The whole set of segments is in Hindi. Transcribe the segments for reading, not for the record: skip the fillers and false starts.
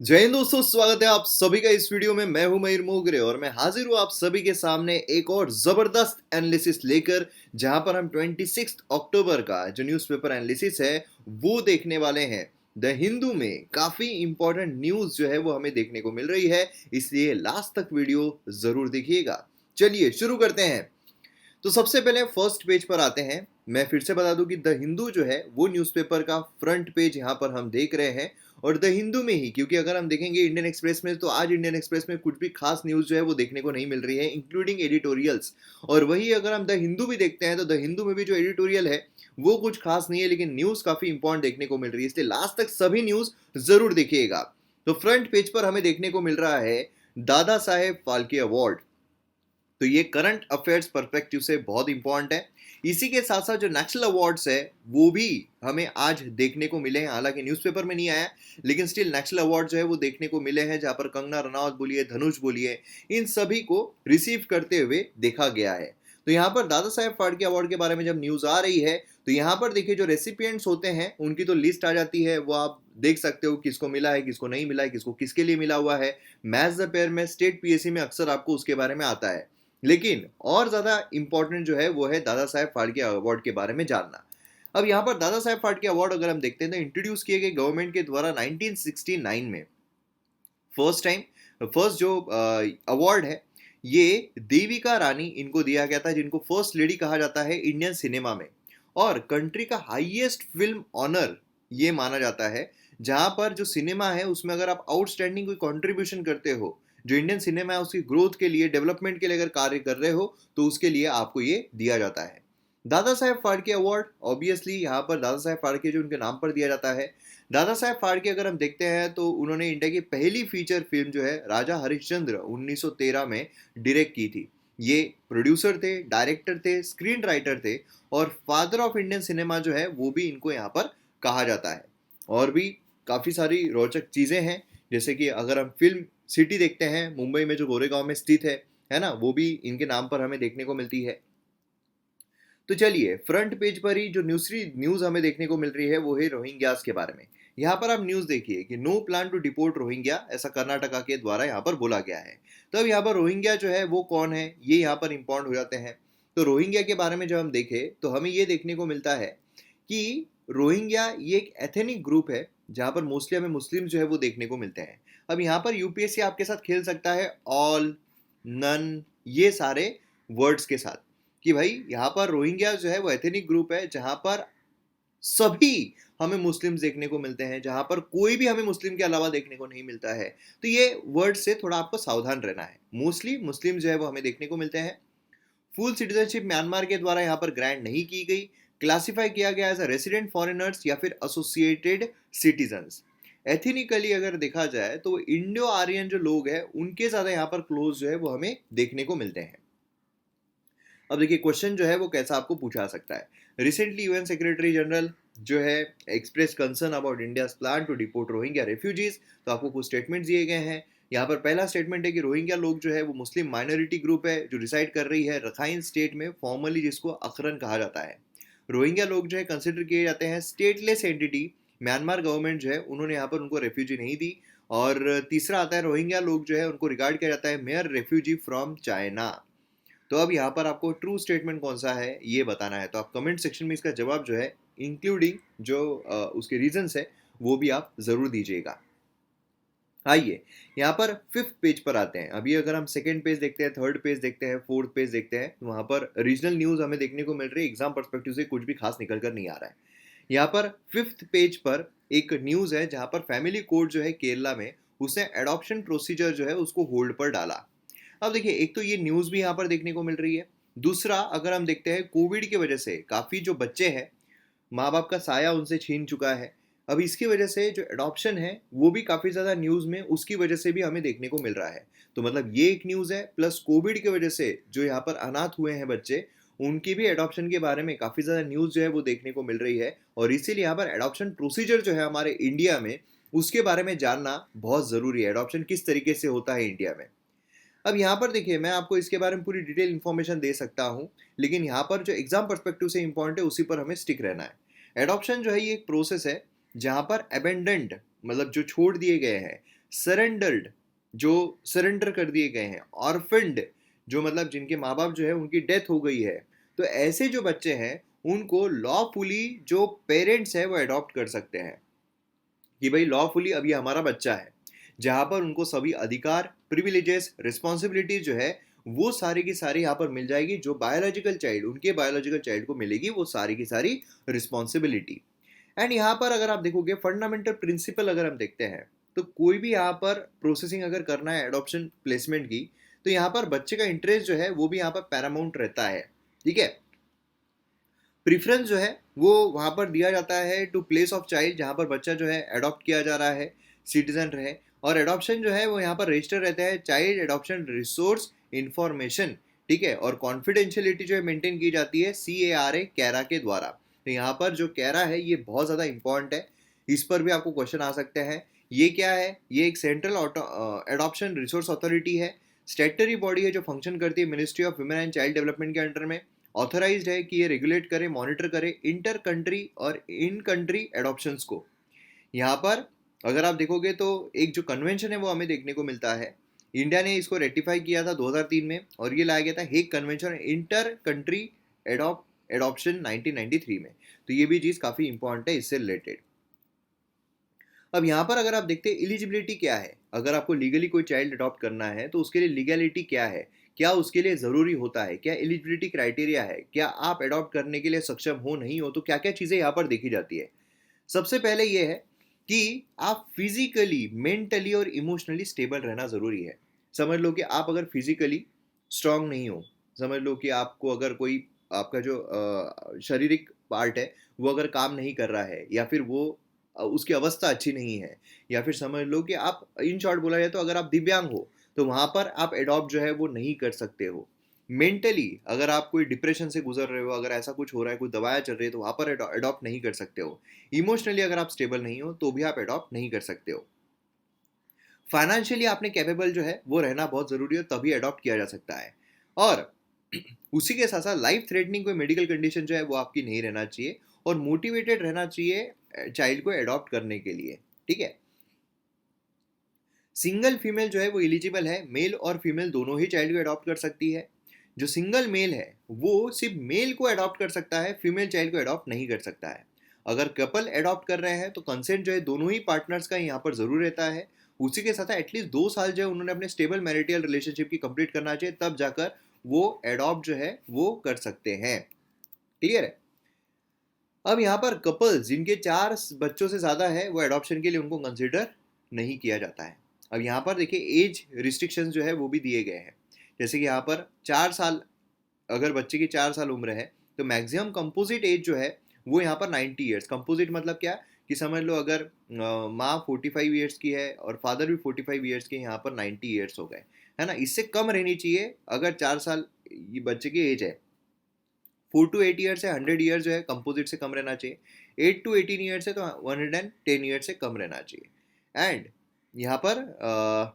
जय हिंद दोस्तों, स्वागत है आप सभी का इस वीडियो में। मैं हूं मयूर मोगरे और मैं हाजिर हूं आप सभी के सामने एक और जबरदस्त एनालिसिस लेकर, जहां पर हम 26 अक्टूबर का जो न्यूज़पेपर एनालिसिस है वो देखने वाले हैं। द हिंदू में काफी इंपॉर्टेंट न्यूज जो है वो हमें देखने को मिल रही है, इसलिए लास्ट तक वीडियो जरूर देखिएगा। चलिए शुरू करते हैं। तो सबसे पहले फर्स्ट पेज पर आते हैं। मैं फिर से बता दूं कि द हिंदू जो है वो न्यूज़पेपर का फ्रंट पेज यहाँ पर हम देख रहे हैं। और द हिंदू में ही, क्योंकि अगर हम देखेंगे इंडियन एक्सप्रेस में, तो आज इंडियन एक्सप्रेस में कुछ भी खास न्यूज़ जो है वो देखने को नहीं मिल रही है, इंक्लूडिंग एडिटोरियल्स। और वही अगर हम द हिंदू भी देखते हैं तो द हिंदू में भी जो एडिटोरियल है वो कुछ खास नहीं है, लेकिन न्यूज़ काफ़ी इंपॉर्टेंट देखने को मिल रही है, इसलिए लास्ट तक सभी न्यूज़ ज़रूर देखिएगा। तो फ्रंट पेज पर हमें देखने को मिल रहा है दादा साहेब फाल्के अवार्ड। तो ये करंट अफेयर्स परस्पेक्टिव से बहुत इंपॉर्टेंट है। इसी के साथ साथ जो नेशनल अवार्ड्स है वो भी हमें आज देखने को मिले हैं, हालांकि न्यूज़पेपर में नहीं आया, लेकिन स्टिल नेशनल अवार्ड जो है वो देखने को मिले हैं, जहां पर कंगना रनौत बोलिए, धनुष बोलिए, इन सभी को रिसीव करते हुए देखा गया है। तो यहाँ पर दादा साहेब फाल्के अवार्ड के बारे में जब न्यूज आ रही है तो यहाँ पर देखिए जो रेसिपिएंट्स होते हैं उनकी तो लिस्ट आ जाती है, वो आप देख सकते हो किसको मिला है, किसको नहीं मिला है, किसको किसके लिए मिला हुआ है। मैथ्स द पेयर में, स्टेट पीएससी में अक्सर आपको उसके बारे में आता है, लेकिन और ज्यादा इंपॉर्टेंट जो है वो है दादा साहेब फाल्के अवार्ड के बारे में जानना। अब यहाँ पर दादा साहेब फाल्के अवार्ड अगर हम देखते हैं तो इंट्रोड्यूस किए गए गवर्नमेंट के द्वारा 1969 में। फर्स्ट टाइम, फर्स्ट जो अवार्ड है ये देविका रानी इनको दिया गया था, जिनको फर्स्ट लेडी कहा जाता है इंडियन सिनेमा में। और कंट्री का हाईएस्ट फिल्म ऑनर ये माना जाता है, जहां पर जो सिनेमा है उसमें अगर आप आउटस्टैंडिंग कोई कंट्रीब्यूशन करते हो, जो इंडियन सिनेमा है उसकी ग्रोथ के लिए, डेवलपमेंट के लिए अगर कार्य कर रहे हो, तो उसके लिए आपको ये दिया जाता है। दादा साहेब फाल्के अवार्ड ऑब्वियसली यहाँ पर दादा साहेब फाल्के जो उनके नाम पर दिया जाता है। दादा साहेब फाल्के अगर हम देखते हैं तो उन्होंने इंडिया की पहली फीचर फिल्म जो है राजा हरिश्चंद्र 1913 में डायरेक्ट की थी। ये प्रोड्यूसर थे, डायरेक्टर थे, स्क्रीन राइटर थे, और फादर ऑफ इंडियन सिनेमा जो है वो भी इनको यहाँ पर कहा जाता है। और भी काफ़ी सारी रोचक चीज़ें हैं, जैसे कि अगर हम फिल्म सिटी देखते हैं मुंबई में जो गोरेगांव में स्थित है ना, वो भी इनके नाम पर हमें देखने को मिलती है। तो चलिए फ्रंट पेज पर ही जो दूसरी न्यूज हमें देखने को मिल रही है वो है रोहिंग्यास के बारे में। यहाँ पर आप न्यूज देखिए कि no plan to deport Rohingya, ऐसा कर्नाटका के द्वारा यहाँ पर बोला गया है। तो अब यहाँ पर रोहिंग्या जो है वो कौन है, ये यहाँ पर इंपॉर्टेंट हो जाते हैं। तो रोहिंग्या के बारे में जब हम देखें तो हमें ये देखने को मिलता है कि रोहिंग्या ये एक एथेनिक ग्रुप है, जहाँ पर मोस्टली हमें मुस्लिम जो है वो देखने को मिलते हैं। अब यहाँ पर यूपीएससी आपके साथ खेल सकता है ऑल, नन, ये सारे वर्ड्स के साथ, कि भाई यहाँ पर रोहिंग्या जो है वो एथनिक ग्रुप है जहां पर सभी हमें मुस्लिम्स देखने को मिलते हैं, जहां पर कोई भी हमें मुस्लिम के अलावा देखने को नहीं मिलता है। तो ये वर्ड से थोड़ा आपको सावधान रहना है। मोस्टली मुस्लिम जो है वो हमें देखने को मिलते हैं। फुल सिटीजनशिप म्यांमार के द्वारा यहाँ पर ग्रांट नहीं की गई, क्लासिफाई किया गया एज अ रेसिडेंट फॉरेनर्स या फिर एसोसिएटेड सिटीजन्स। एथिनिकली अगर देखा जाए तो इंडो आर्यन जो लोग हैं उनके ज़्यादा यहाँ पर क्लोज जो है वो हमें देखने को मिलते हैं। अब देखिए क्वेश्चन जो है वो कैसा आपको पूछा सकता है। रिसेंटली यूएन सेक्रेटरी जनरल जो है express concern about India plan to deport Rohingya refugees. तो आपको कुछ स्टेटमेंट दिए गए हैं। यहाँ पर पहला स्टेटमेंट है कि रोहिंग्या लोग जो है वो मुस्लिम माइनॉरिटी ग्रुप है जो रिसाइड कर रही है रखाइन स्टेट में, फॉर्मली जिसको अखरन कहा जाता है। रोहिंग्या लोग जो है कंसिडर किए जाते हैं स्टेटलेस एंटिटी। म्यांमार गवर्नमेंट जो है उन्होंने यहाँ पर उनको रेफ्यूजी नहीं दी। और तीसरा आता है रोहिंग्या लोग जो है उनको रिगार्ड किया जाता है मेयर रेफ्यूजी फ्रॉम चाइना। तो अब यहाँ पर आपको ट्रू स्टेटमेंट कौन सा है ये बताना है, तो आप कमेंट सेक्शन में इसका जवाब जो है इंक्लूडिंग जो उसके रीजंस है वो भी आप जरूर दीजिएगा। आइए यहाँ पर फिफ्थ पेज पर आते हैं। अभी अगर हम सेकंड पेज देखते हैं, थर्ड पेज देखते हैं, फोर्थ पेज देखते हैं, तो वहाँ पर रीजनल न्यूज़ हमें देखने को मिल रही है। एग्जाम पर्सपेक्टिव से कुछ भी खास निकल कर नहीं आ रहा है। यहाँ पर फिफ्थ पेज पर एक न्यूज़ है जहाँ पर फैमिली कोर्ट जो है केरला में, उसने एडॉप्शन प्रोसीजर जो है उसको होल्ड पर डाला। अब देखिए एक तो ये न्यूज़ भी यहाँ पर देखने को मिल रही है। दूसरा अगर हम देखते हैं कोविड की वजह से काफ़ी जो बच्चे हैं माँ बाप का साया उनसे छीन चुका है। अब इसकी वजह से जो एडॉप्शन है वो भी काफ़ी ज़्यादा न्यूज़ में उसकी वजह से भी हमें देखने को मिल रहा है। तो मतलब ये एक न्यूज़ है, प्लस कोविड की वजह से जो यहाँ पर अनाथ हुए हैं बच्चे, उनकी भी एडॉप्शन के बारे में काफ़ी ज़्यादा न्यूज़ जो है वो देखने को मिल रही है। और इसीलिए यहाँ पर एडॉप्शन प्रोसीजर जो है हमारे इंडिया में, उसके बारे में जानना बहुत ज़रूरी है। एडॉप्शन किस तरीके से होता है इंडिया में। अब यहाँ पर देखिए मैं आपको इसके बारे में पूरी डिटेल इन्फॉर्मेशन दे सकता हूँ, लेकिन यहाँ पर जो एग्जाम पर्सपेक्टिव से इंपॉर्टेंट है उसी पर हमें स्टिक रहना है। एडॉप्शन जो है ये एक प्रोसेस है जहाँ पर अबेंडेंट, मतलब जो छोड़ दिए गए हैं सरेंडर्ड जो सरेंडर कर दिए गए हैं, ऑर्फन्ड जो मतलब जिनके माँ बाप जो है उनकी डेथ हो गई है, तो ऐसे जो बच्चे हैं उनको लॉफुली जो पेरेंट्स है वो अडॉप्ट कर सकते हैं कि भाई लॉफुली अब ये हमारा बच्चा है, जहाँ पर उनको सभी अधिकार, प्रिविलेजेस, रिस्पॉन्सिबिलिटीज जो है वो सारी की सारी यहाँ पर मिल जाएगी, जो बायोलॉजिकल चाइल्ड उनके बायोलॉजिकल चाइल्ड को मिलेगी वो सारी की सारी रिस्पॉन्सिबिलिटी। एंड यहाँ पर अगर आप देखोगे फंडामेंटल प्रिंसिपल अगर हम देखते हैं, तो कोई भी यहाँ पर प्रोसेसिंग अगर करना है एडॉप्शन प्लेसमेंट की, तो यहाँ पर बच्चे का इंटरेस्ट जो है वो भी यहाँ पर पैरामाउंट रहता है। ठीक है, प्रीफरेंस जो है वो वहाँ पर दिया जाता है टू प्लेस ऑफ चाइल्ड, जहाँ पर बच्चा जो है अडॉप्ट किया जा रहा है, सिटीजन रहे। और एडॉप्शन जो है वो यहाँ पर रजिस्टर रहता है चाइल्ड एडॉप्शन रिसोर्स इंफॉर्मेशन। ठीक है, और कॉन्फिडेंशियलिटी जो है मेंटेन की जाती है CARA कैरा के द्वारा। तो यहाँ पर जो कैरा है ये बहुत ज़्यादा इंपॉर्टेंट है, इस पर भी आपको क्वेश्चन आ सकते हैं। ये क्या है? ये एक सेंट्रल एडॉप्शन रिसोर्स अथॉरिटी है, स्टेटरी बॉडी है जो फंक्शन करती है ministry of women and child development के अंडर में। ऑथराइज्ड है कि ये रेगुलेट करे, मॉनिटर करे इंटर कंट्री और इन कंट्री एडॉप्शंस को। यहाँ पर अगर आप देखोगे तो एक जो कन्वेंशन है वो हमें देखने को मिलता है। इंडिया ने इसको रेटिफाई किया था 2003 में, और ये लाया गया था Hague convention inter country adoption 1993 में। तो ये भी चीज़ काफ़ी इंपॉर्टेंट है इससे रिलेटेड। अब यहाँ पर अगर आप देखते हैं एलिजिबिलिटी क्या है, अगर आपको लीगली कोई चाइल्ड अडॉप्ट करना है तो उसके लिए लीगलिटी क्या है, क्या उसके लिए ज़रूरी होता है, क्या एलिजिबिलिटी क्राइटेरिया है, क्या आप अडॉप्ट करने के लिए सक्षम हो नहीं हो, तो क्या क्या चीज़ें यहाँ पर देखी जाती है। सबसे पहले ये है कि आप फिजिकली, मेंटली और इमोशनली स्टेबल रहना ज़रूरी है। समझ लो कि आप अगर फिजिकली स्ट्रांग नहीं हो, समझ लो कि आपको अगर कोई आपका जो शारीरिक पार्ट है वो अगर काम नहीं कर रहा है, या फिर वो उसकी अवस्था अच्छी नहीं है, या फिर समझ लो कि आप, इन शॉर्ट बोला जाए तो अगर आप दिव्यांग हो, तो वहाँ पर आप एडॉप्ट जो है वो नहीं कर सकते हो। मेंटली अगर आप कोई डिप्रेशन से गुजर रहे हो, अगर ऐसा कुछ हो रहा है, कोई दवाएं चल रही है, तो वहाँ पर अडॉप्ट नहीं कर सकते हो। इमोशनली अगर आप स्टेबल नहीं हो तो भी आप अडॉप्ट नहीं कर सकते हो। फाइनेंशियली आपने कैपेबल जो है वो रहना बहुत ज़रूरी है, तभी अडॉप्ट किया जा सकता है। और उसी के साथ साथ लाइफ थ्रेटनिंग कोई मेडिकल कंडीशन जो है वो आपकी नहीं रहना चाहिए, और मोटिवेटेड रहना चाहिए चाइल्ड को अडॉप्ट करने के लिए। ठीक है, सिंगल फीमेल जो है वो एलिजिबल है, मेल और फीमेल दोनों ही चाइल्ड को अडॉप्ट कर सकती है। जो सिंगल मेल है वो सिर्फ मेल को अडॉप्ट कर सकता है, फीमेल चाइल्ड को अडॉप्ट नहीं कर सकता है। अगर कपल अडॉप्ट कर रहे हैं तो कंसेंट जो है दोनों ही पार्टनर्स का यहाँ पर जरूर रहता है। उसी के साथ एटलीस्ट 2 साल जो है उन्होंने अपने स्टेबल मैरिटल रिलेशनशिप की कंप्लीट करना चाहिए, तब जाकर वो अडॉप्ट जो है वो कर सकते हैं। क्लियर है? अब यहाँ पर कपल्स जिनके 4 बच्चों से ज़्यादा है वो अडॉप्शन के लिए उनको कंसिडर नहीं किया जाता है। अब यहाँ पर देखिए एज रिस्ट्रिक्शंस जो है वो भी दिए गए हैं, जैसे कि यहाँ पर 4 साल, अगर बच्चे की 4 साल उम्र है तो मैक्सिमम कंपोजिट एज जो है वो यहाँ पर 90 ईयर्स। कंपोजिट मतलब क्या, कि समझ लो अगर माँ 45 ईयर्स की है और फादर भी 45 ईयर्स के, यहाँ पर 90 ईयर्स हो गए, है ना। इससे कम रहनी चाहिए अगर 4 साल ये बच्चे की एज है। 4 to 8 ईयर से 100 ईयर जो है कंपोजिट से कम रहना चाहिए। 8 to 18 ईयर से तो 110 ईयर से कम रहना चाहिए। एंड यहाँ पर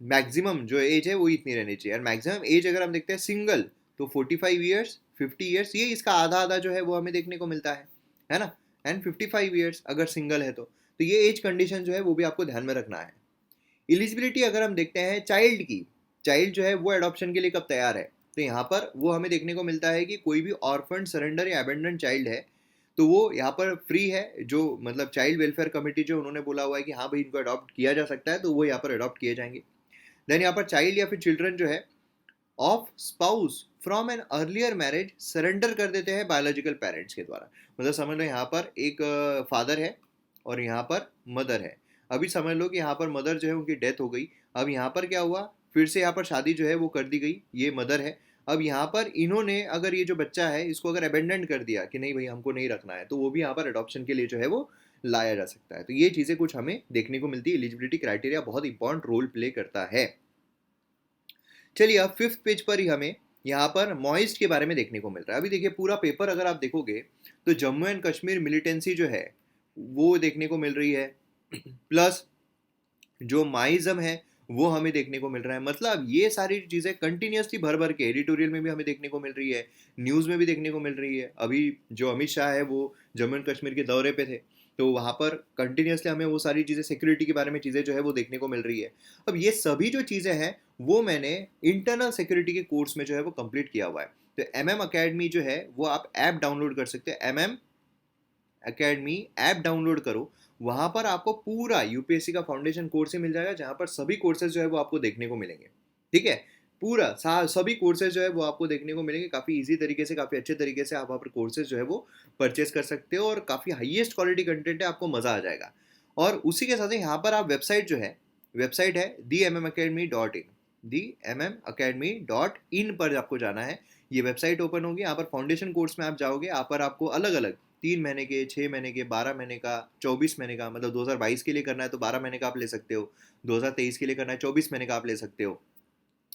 मैक्सिमम जो एज है वो इतनी रहनी चाहिए। और मैक्सिमम एज अगर हम देखते हैं सिंगल, तो 45 ईयर्स, 50 ईयर्स, ये इसका आधा आधा जो है वो हमें देखने को मिलता है ना। एंड 55 ईयर्स अगर सिंगल है तो ये एज कंडीशन जो है वो भी आपको ध्यान में रखना है। एलिजिबिलिटी अगर हम देखते हैं चाइल्ड की, चाइल्ड जो है वो अडॉप्शन के लिए कब तैयार है, तो यहाँ पर वो हमें देखने को मिलता है कि कोई भी ऑर्फन, सरेंडर या अबेंडन चाइल्ड है तो वो यहाँ पर फ्री है। जो मतलब चाइल्ड वेलफेयर कमेटी जो उन्होंने बोला हुआ है कि हाँ भाई इनको अडॉप्ट किया जा सकता है, तो वो यहाँ पर अडॉप्ट किए जाएंगे। देन यहाँ पर चाइल्ड या फिर चिल्ड्रन जो है of spouse from an earlier marriage surrender कर देते हैं बायोलॉजिकल पेरेंट्स के द्वारा। मतलब समझ लो यहाँ पर एक फादर है और यहाँ पर मदर है। अभी समझ लो कि यहाँ पर मदर जो है उनकी डेथ हो गई। अब यहाँ पर क्या हुआ, फिर से यहाँ पर शादी जो है वो कर दी गई, ये मदर है। अब यहाँ पर इन्होंने अगर ये जो बच्चा है इसको अगर अबेंडन कर दिया कि नहीं भाई हमको नहीं रखना है, तो वो भी यहाँ पर अडॉप्शन के लिए जो है वो लाया जा सकता है। तो ये चीज़ें कुछ हमें देखने को मिलती है। एलिजिबिलिटी क्राइटेरिया बहुत इंपॉर्टेंट रोल प्ले करता है। चलिए अब 5th पेज पर ही हमें यहाँ पर मॉइस्ट के बारे में देखने को मिल रहा है। अभी देखिए पूरा पेपर अगर आप देखोगे तो जम्मू एंड कश्मीर मिलिटेंसी जो है वो देखने को मिल रही है, प्लस जो माइज्म है वो हमें देखने को मिल रहा है। मतलब ये सारी चीज़ें कंटिन्यूसली भर भर के एडिटोरियल में भी हमें देखने को मिल रही है, न्यूज़ में भी देखने को मिल रही है। अभी जो अमित शाह है वो जम्मू एंड कश्मीर के दौरे पे थे, तो वहाँ पर कंटिन्यूसली हमें वो सारी चीज़ें सिक्योरिटी के बारे में चीज़ें जो है वो देखने को मिल रही है। अब ये सभी जो चीज़ें हैं वो मैंने इंटरनल सिक्योरिटी के कोर्स में जो है वो कंप्लीट किया हुआ है। तो MM अकेडमी जो है वो आप ऐप डाउनलोड कर सकते हैं। MM अकेडमी ऐप डाउनलोड करो, वहाँ पर आपको पूरा यूपीएससी का फाउंडेशन कोर्स ही मिल जाएगा, जहाँ पर सभी कोर्सेज जो है वो आपको देखने को मिलेंगे। ठीक है, पूरा सभी कोर्सेज जो है वो आपको देखने को मिलेंगे। काफ़ी इजी तरीके से, काफ़ी अच्छे तरीके से आप वहाँ पर कोर्सेज जो है वो परचेज कर सकते हो और काफ़ी हाईएस्ट क्वालिटी कंटेंट है, आपको मज़ा आ जाएगा। और उसी के साथ ही यहाँ पर आप वेबसाइट जो है, वेबसाइट है themmacademy.in, themmacademy.in पर आपको जाना है। ये वेबसाइट ओपन होगी, यहाँ पर फाउंडेशन कोर्स में आप जाओगे, यहाँ पर आपको अलग अलग 3 महीने के, 6 महीने के, 12 महीने का, 24 महीने का, मतलब 2022 के लिए करना है तो 12 महीने का आप ले सकते हो, 2023 के लिए करना है 24 महीने का आप ले सकते हो,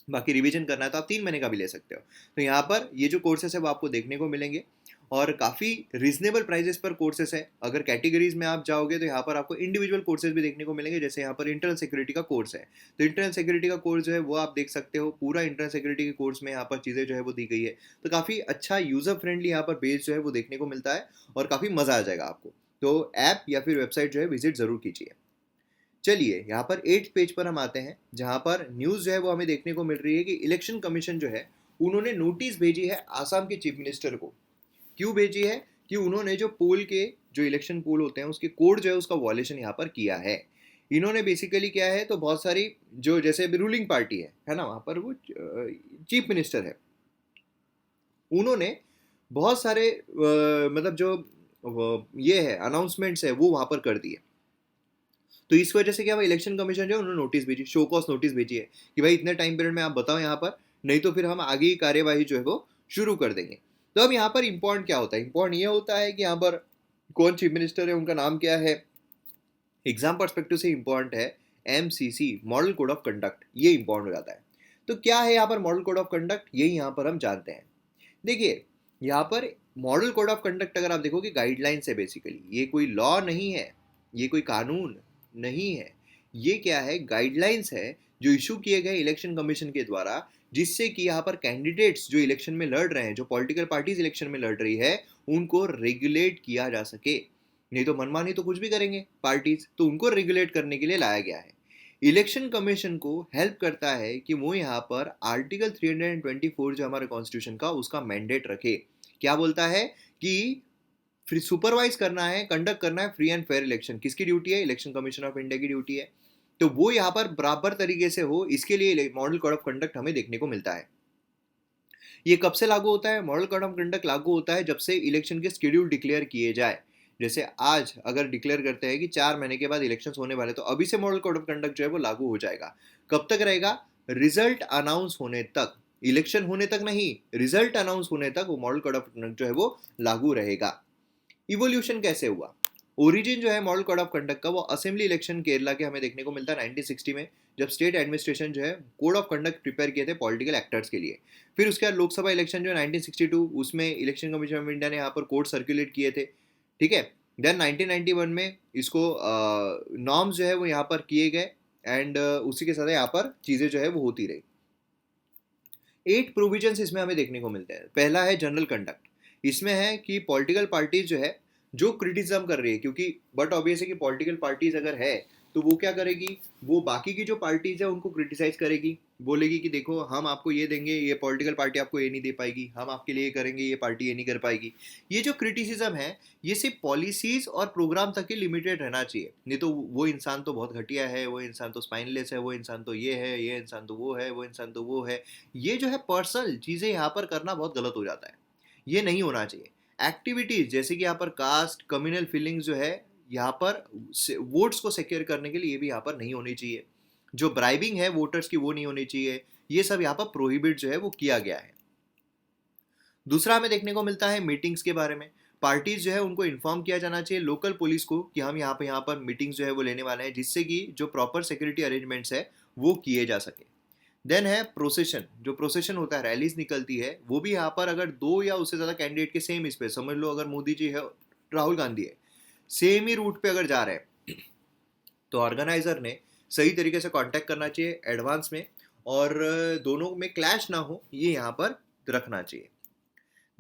बाकी रिवीजन करना है तो आप 3 महीने का भी ले सकते हो। तो यहाँ पर ये जो कोर्सेस है वो आपको देखने को मिलेंगे और काफ़ी रिजनेबल प्राइजेस पर कोर्सेस है। अगर कैटेगरीज में आप जाओगे तो यहाँ पर आपको इंडिविजुअल कोर्सेज भी देखने को मिलेंगे, जैसे यहाँ पर इंटरनल सिक्योरिटी का कोर्स है, तो इंटरनल सिक्योरिटी का कोर्स जो है वो आप देख सकते हो। पूरा इंटरनल सिक्योरिटी के कोर्स में यहाँ पर चीज़ें जो है वो दी गई है, तो काफ़ी अच्छा यूज़र फ्रेंडली यहाँ पर पेज जो है वो देखने को मिलता है और काफ़ी मज़ा आ जाएगा आपको। तो ऐप या फिर वेबसाइट जो है विजिट ज़रूर कीजिए। चलिए यहाँ पर 8th पेज पर हम आते हैं, जहाँ पर न्यूज़ जो है वो हमें देखने को मिल रही है कि इलेक्शन कमीशन जो है उन्होंने नोटिस भेजी है आसाम के चीफ मिनिस्टर को। क्यों भेजी है? कि उन्होंने जो पोल के, जो इलेक्शन पोल होते हैं उसके कोड जो है उसका वॉयलेशन यहाँ पर किया है। इन्होंने बेसिकली क्या है, तो बहुत सारी जो जैसे अभी रूलिंग पार्टी है ना, वहाँ पर वो चीफ मिनिस्टर है, उन्होंने बहुत सारे मतलब जो ये है अनाउंसमेंट्स है वो वहाँ पर कर दिए। तो इस वजह से क्या हुआ, इलेक्शन कमीशन जो है उन्होंने नोटिस भेजी, शो कॉज नोटिस भेजी है कि भाई इतने टाइम पीरियड में आप बताओ यहाँ पर, नहीं तो फिर हम आगे की कार्यवाही जो है वो शुरू कर देंगे। तो अब यहाँ पर इंपॉर्टेंट क्या होता है, इंपॉर्टेंट ये होता है कि यहाँ पर कौन चीफ मिनिस्टर है, उनका नाम क्या है। एग्जाम पर्सपेक्टिव से इंपॉर्टेंट है MCC, model code of conduct, ये इंपॉर्टेंट हो जाता है। तो क्या है यहाँ पर मॉडल कोड ऑफ कंडक्ट, यही यहाँ पर हम जानते हैं। देखिए यहाँ पर मॉडल कोड ऑफ कंडक्ट अगर आप देखोगे गाइडलाइंस है, बेसिकली ये कोई लॉ नहीं है, ये कोई कानून नहीं है, ये क्या है, गाइडलाइंस है जो इशू किए गए इलेक्शन कमीशन के द्वारा, जिससे कि यहाँ पर कैंडिडेट्स जो इलेक्शन में लड़ रहे हैं, जो पॉलिटिकल पार्टीज इलेक्शन में लड़ रही है, उनको रेगुलेट किया जा सके। नहीं तो मनमानी तो कुछ भी करेंगे पार्टीज, तो उनको रेगुलेट करने के लिए लाया गया है। इलेक्शन कमीशन को हेल्प करता है कि वो यहाँ पर आर्टिकल 324 जो हमारे कॉन्स्टिट्यूशन का, उसका मैंडेट रखे। क्या बोलता है कि फ्री सुपरवाइज करना है, कंडक्ट करना है फ्री एंड फेयर इलेक्शन। किसकी ड्यूटी है? इलेक्शन कमीशन ऑफ इंडिया की ड्यूटी है। तो वो यहाँ पर बराबर तरीके से हो, इसके लिए मॉडल कोड ऑफ कंडक्ट हमें देखने को मिलता है। ये कब से लागू होता है? मॉडल कोड ऑफ कंडक्ट लागू होता है जब से इलेक्शन के शेड्यूल डिक्लेयर किए जाए। जैसे आज अगर डिक्लेयर करते हैं कि 4 महीने के बाद इलेक्शंस होने वाले, तो अभी से मॉडल कोड ऑफ कंडक्ट जो है वो लागू हो जाएगा। कब तक रहेगा? रिजल्ट अनाउंस होने तक, इलेक्शन होने तक नहीं, रिजल्ट अनाउंस होने तक वो मॉडल कोड ऑफ कंडक्ट जो है वो लागू रहेगा। इवोल्यूशन कैसे हुआ? ओरिजिन जो है मॉडल कोड ऑफ कंडक्ट का, वो असेंबली इलेक्शन केरला के हमें देखने को मिलता है 1960 में, जब स्टेट एडमिनिस्ट्रेशन जो है कोड ऑफ कंडक्ट प्रिपेयर किए थे पॉलिटिकल एक्टर्स के लिए। फिर उसके बाद लोकसभा इलेक्शन जो है 1962, उसमें इलेक्शन कमीशन ऑफ इंडिया ने यहाँ पर कोड सर्कुलेट किए थे। ठीक है, देन 1991 में इसको नॉर्म्स जो है वो यहाँ पर किए गए, एंड उसी के साथ यहाँ पर चीज़ें जो है वो होती रही। 8 प्रोविजंस इसमें हमें देखने को मिलते हैं। पहला है जनरल कंडक्ट। इसमें है कि पॉलिटिकल पार्टीज जो है, जो क्रिटिसिज्म कर रही है, क्योंकि बट ऑब्वियस है कि पॉलिटिकल पार्टीज अगर है तो वो क्या करेगी, वो बाकी की जो पार्टीज है उनको क्रिटिसाइज करेगी, बोलेगी कि देखो हम आपको ये देंगे, ये पॉलिटिकल पार्टी आपको ये नहीं दे पाएगी, हम आपके लिए करेंगे, ये पार्टी ये नहीं कर पाएगी। ये जो क्रिटिसिज्म है ये सिर्फ पॉलिसीज और प्रोग्राम तक ही लिमिटेड रहना चाहिए, नहीं तो वो इंसान तो बहुत घटिया है, वो इंसान तो स्पाइनलेस है, वो इंसान तो ये है, ये इंसान तो वो है, वो इंसान तो वो है। ये जो है पर्सनल चीज़ें यहाँ पर करना बहुत गलत हो जाता है, ये नहीं होना चाहिए। एक्टिविटीज जैसे कि यहाँ पर कास्ट, कम्युनल फीलिंग्स जो है यहाँ पर वोट्स को सिक्योर करने के लिए, ये भी यहाँ पर नहीं होनी चाहिए। जो ब्राइबिंग है वोटर्स की, वो नहीं होनी चाहिए। ये सब यहाँ पर प्रोहिबिट जो है वो किया गया है। दूसरा हमें देखने को मिलता है मीटिंग्स के बारे में। पार्टीज जो है उनको इन्फॉर्म किया जाना चाहिए लोकल पुलिस को कि हम यहाँ पर मीटिंग्स जो है वो लेने वाले हैं, जिससे कि जो प्रॉपर सिक्योरिटी अरेंजमेंट्स है वो किए जा सके। देन है प्रोसेशन। जो प्रोसेशन होता है, रैलीज निकलती है, वो भी यहाँ पर अगर 2 या उससे ज़्यादा कैंडिडेट के सेम इस पे, समझ लो अगर मोदी जी है, राहुल गांधी है, सेम ही रूट पे अगर जा रहे हैं, तो ऑर्गेनाइजर ने सही तरीके से कांटेक्ट करना चाहिए एडवांस में, और दोनों में क्लैश ना हो ये यहाँ पर रखना चाहिए।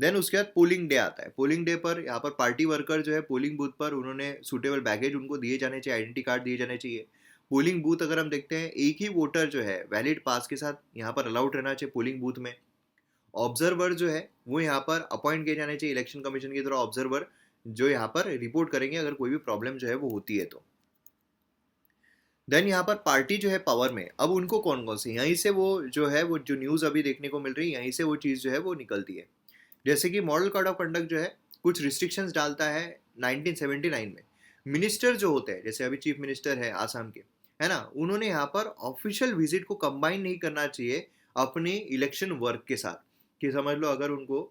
देन उसके बाद पोलिंग डे आता है। पोलिंग डे पर यहाँ पर पार्टी वर्कर जो है पोलिंग बूथ पर उन्होंने सूटेबल बैगेज उनको दिए जाने चाहिए, आइडेंटिटी कार्ड दिए जाने चाहिए। पोलिंग बूथ अगर हम देखते हैं, एक ही वोटर जो है वैलिड पास के साथ यहाँ पर अलाउड रहना चाहिए पोलिंग बूथ में। ऑब्जर्वर जो है वो यहाँ पर अपॉइंट किए जाने चाहिए इलेक्शन कमीशन की तरह ऑब्जर्वर, जो यहाँ पर रिपोर्ट करेंगे अगर कोई भी प्रॉब्लम जो है वो होती है तो। देन यहाँ पर पार्टी जो है पावर में, अब उनको कौन कौन से, यहीं से वो जो है वो जो न्यूज़ अभी देखने को मिल रही है यहीं से वो चीज़ जो है वो निकलती है। जैसे कि मॉडल कोड ऑफ कंडक्ट जो है कुछ रिस्ट्रिक्शंस डालता है 1979 में। मिनिस्टर जो होते हैं, जैसे अभी चीफ मिनिस्टर है आसाम के, है ना, उन्होंने यहाँ पर ऑफिशियल विजिट को कंबाइन नहीं करना चाहिए अपने इलेक्शन वर्क के साथ। कि समझ लो अगर उनको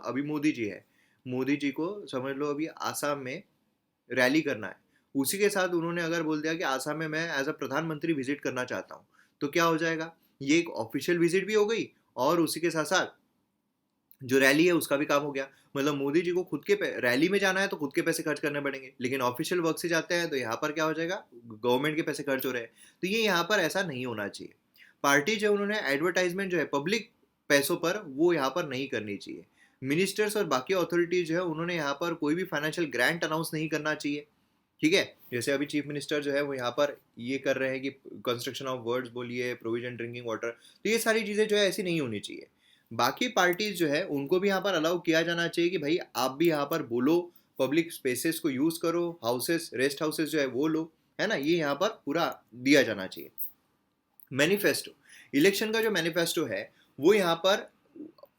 अभी मोदी जी है, मोदी जी को समझ लो अभी आसाम में रैली करना है, उसी के साथ उन्होंने अगर बोल दिया कि आसाम में मैं एज अ प्रधानमंत्री विजिट करना चाहता हूँ, तो क्या हो जाएगा, ये एक ऑफिशियल विजिट भी हो गई और उसी के साथ साथ जो रैली है उसका भी काम हो गया। मतलब मोदी जी को खुद के रैली में जाना है तो खुद के पैसे खर्च करने पड़ेंगे, लेकिन ऑफिशियल वर्क से जाते हैं तो यहाँ पर क्या हो जाएगा, गवर्नमेंट के पैसे खर्च हो रहे हैं। तो ये यहाँ पर ऐसा नहीं होना चाहिए। पार्टी जो उन्होंने एडवर्टाइजमेंट जो है पब्लिक पैसों पर वो यहाँ पर नहीं करनी चाहिए। मिनिस्टर्स और बाकी अथॉरिटीज जो है उन्होंने यहाँ पर कोई भी फाइनेंशियल ग्रांट अनाउंस नहीं करना चाहिए। ठीक है, जैसे अभी चीफ मिनिस्टर जो है वो यहाँ पर ये कर रहे हैं कि कंस्ट्रक्शन ऑफ वर्ड्स बोलिए, प्रोविजन ड्रिंकिंग वाटर, तो ये सारी चीज़ें जो है ऐसी नहीं होनी चाहिए। बाकी पार्टीज जो है उनको भी यहाँ पर अलाउ किया जाना चाहिए कि भाई आप भी यहाँ पर बोलो, पब्लिक स्पेसेस को यूज़ करो, हाउसेस रेस्ट हाउसेस जो है वो लो, है ना, ये यहाँ पर पूरा दिया जाना चाहिए। मैनिफेस्टो, इलेक्शन का जो मैनिफेस्टो है वो यहाँ पर